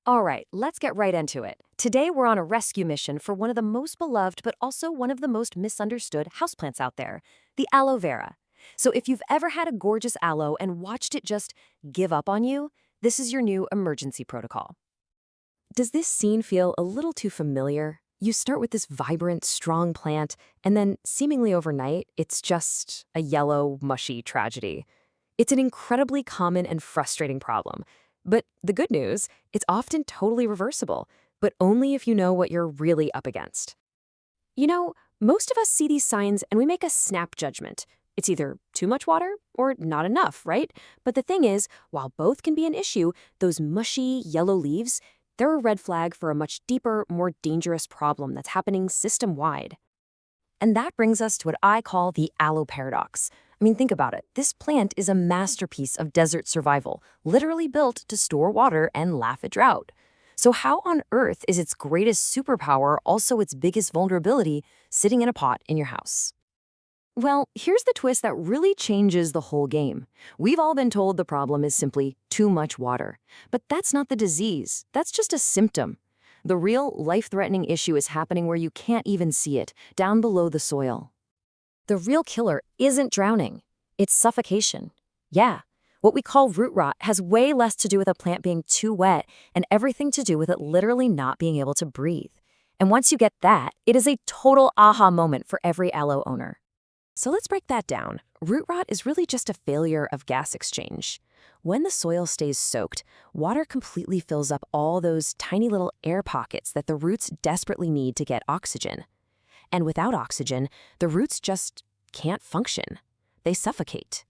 All right, let's get right into it. Today we're on a rescue mission for one of the most beloved but also one of the most misunderstood houseplants out there, the aloe vera. So if you've ever had a gorgeous aloe and watched it just give up on you, this is your new emergency protocol. Does this scene feel a little too familiar? You start with this vibrant, strong plant, and then seemingly overnight, it's just a yellow, mushy tragedy. It's an incredibly common and frustrating problem. But the good news, it's often totally reversible, but only if you know what you're really up against. Most of us see these signs and we make a snap judgment. It's either too much water or not enough, right? But the thing is, while both can be an issue, those mushy, yellow leaves, they're a red flag for a much deeper, more dangerous problem that's happening system-wide. And that brings us to what I call the aloe paradox. Think about it. This plant is a masterpiece of desert survival, literally built to store water and laugh at drought. So how on earth is its greatest superpower also its biggest vulnerability sitting in a pot in your house? Well, here's the twist that really changes the whole game. We've all been told the problem is simply too much water. But that's not the disease. That's just a symptom. The real life-threatening issue is happening where you can't even see it, down below the soil. The real killer isn't drowning. It's suffocation. Yeah, what we call root rot has way less to do with a plant being too wet and everything to do with it literally not being able to breathe. And once you get that, it is a total aha moment for every aloe owner. So let's break that down. Root rot is really just a failure of gas exchange. When the soil stays soaked, water completely fills up all those tiny little air pockets that the roots desperately need to get oxygen. And without oxygen, the roots just can't function. They suffocate.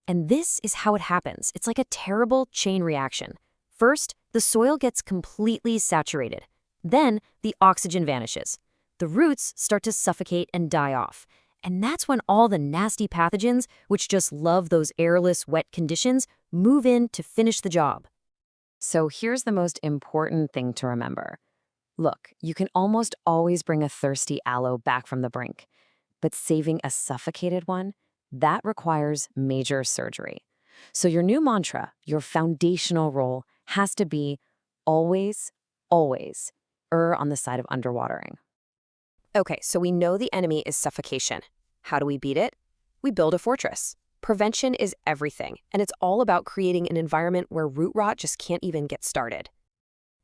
And this is how it happens. It's like a terrible chain reaction. First, the soil gets completely saturated. Then, the oxygen vanishes. The roots start to suffocate and die off. And that's when all the nasty pathogens, which just love those airless, wet conditions, move in to finish the job. So here's the most important thing to remember. Look, you can almost always bring a thirsty aloe back from the brink. But saving a suffocated one, that requires major surgery. So your new mantra, your foundational role, has to be always, always err on the side of underwatering. Okay, so we know the enemy is suffocation. How do we beat it? We build a fortress. Prevention is everything, and it's all about creating an environment where root rot just can't even get started.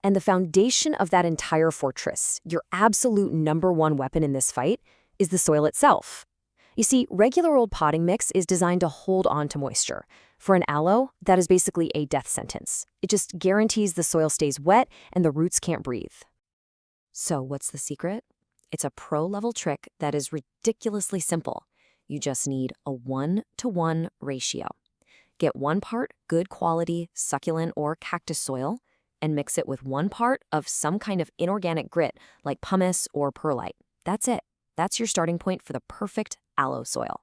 And the foundation of that entire fortress, your absolute #1 weapon in this fight, is the soil itself. You see, regular old potting mix is designed to hold on to moisture. For an aloe, that is basically a death sentence. It just guarantees the soil stays wet and the roots can't breathe. So what's the secret? It's a pro-level trick that is ridiculously simple. You just need a 1-to-1 ratio. Get 1 part good quality succulent or cactus soil and mix it with 1 part of some kind of inorganic grit like pumice or perlite. That's it. That's your starting point for the perfect aloe soil.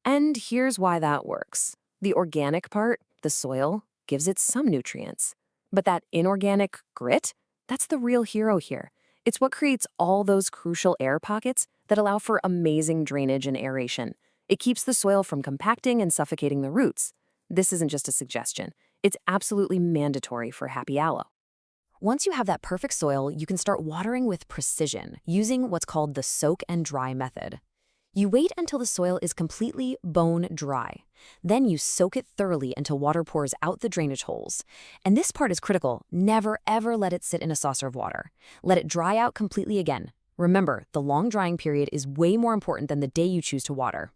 And here's why that works. The organic part, the soil, gives it some nutrients. But that inorganic grit, that's the real hero here. It's what creates all those crucial air pockets that allow for amazing drainage and aeration. It keeps the soil from compacting and suffocating the roots. This isn't just a suggestion. It's absolutely mandatory for happy aloe. Once you have that perfect soil, you can start watering with precision, using what's called the soak and dry method. You wait until the soil is completely bone dry. Then you soak it thoroughly until water pours out the drainage holes. And this part is critical. Never, ever let it sit in a saucer of water. Let it dry out completely again. Remember, the long drying period is way more important than the day you choose to water.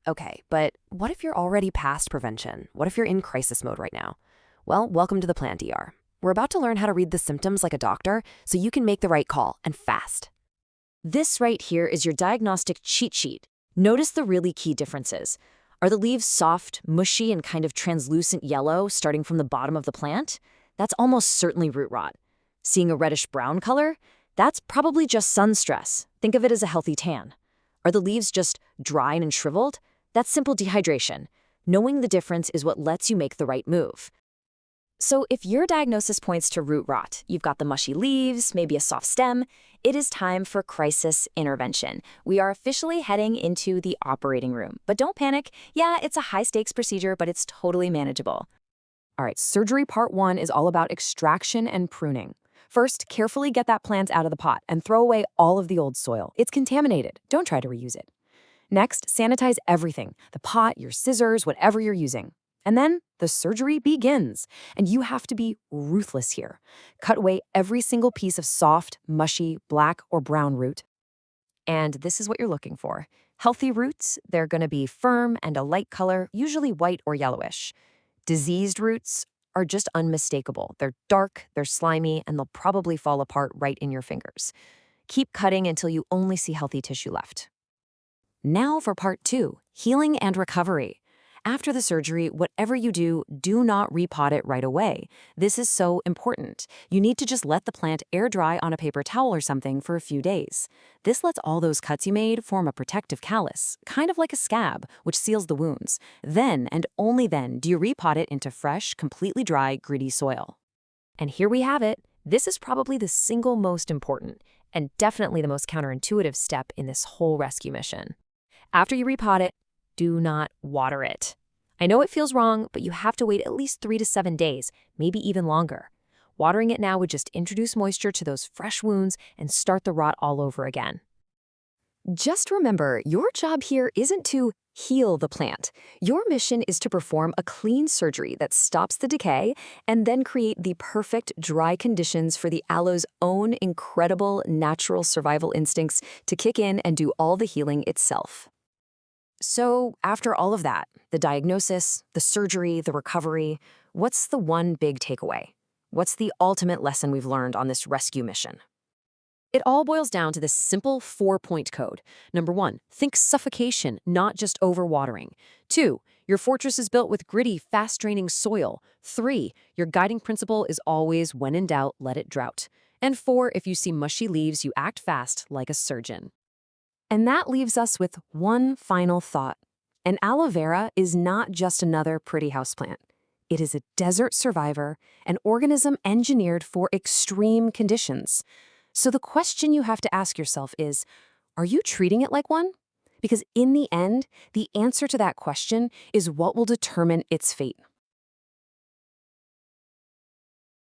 Okay, but what if you're already past prevention? What if you're in crisis mode right now? Well, welcome to the Plant ER. We're about to learn how to read the symptoms like a doctor so you can make the right call, and fast. This right here is your diagnostic cheat sheet. Notice the really key differences. Are the leaves soft, mushy, and kind of translucent yellow starting from the bottom of the plant? That's almost certainly root rot. Seeing a reddish-brown color? That's probably just sun stress. Think of it as a healthy tan. Are the leaves just dry and shriveled? That's simple dehydration. Knowing the difference is what lets you make the right move. So if your diagnosis points to root rot, you've got the mushy leaves, maybe a soft stem, it is time for crisis intervention. We are officially heading into the operating room. But don't panic. Yeah, it's a high-stakes procedure, but it's totally manageable. All right, surgery part 1 is all about extraction and pruning. First, carefully get that plant out of the pot and throw away all of the old soil. It's contaminated. Don't try to reuse it. Next, sanitize everything, the pot, your scissors, whatever you're using. And then the surgery begins, and you have to be ruthless here. Cut away every single piece of soft, mushy, black, or brown root. And this is what you're looking for. Healthy roots, they're going to be firm and a light color, usually white or yellowish. Diseased roots are just unmistakable. They're dark, they're slimy, and they'll probably fall apart right in your fingers. Keep cutting until you only see healthy tissue left. Now for part 2, healing and recovery. After the surgery, whatever you do, do not repot it right away. This is so important. You need to just let the plant air dry on a paper towel or something for a few days. This lets all those cuts you made form a protective callus, kind of like a scab, which seals the wounds. Then, and only then, do you repot it into fresh, completely dry, gritty soil. And here we have it. This is probably the single most important, and definitely the most counterintuitive step in this whole rescue mission. After you repot it, do not water it. I know it feels wrong, but you have to wait at least 3 to 7 days, maybe even longer. Watering it now would just introduce moisture to those fresh wounds and start the rot all over again. Just remember, your job here isn't to heal the plant. Your mission is to perform a clean surgery that stops the decay and then create the perfect dry conditions for the aloe's own incredible natural survival instincts to kick in and do all the healing itself. So, after all of that, the diagnosis, the surgery, the recovery, what's the one big takeaway? What's the ultimate lesson we've learned on this rescue mission? It all boils down to this simple 4-point code. Number 1, think suffocation, not just overwatering. 2, your fortress is built with gritty, fast-draining soil. 3, your guiding principle is always, when in doubt, let it drought. And 4, if you see mushy leaves, you act fast like a surgeon. And that leaves us with one final thought. An aloe vera is not just another pretty houseplant. It is a desert survivor, an organism engineered for extreme conditions. So the question you have to ask yourself is, are you treating it like one? Because in the end, the answer to that question is what will determine its fate.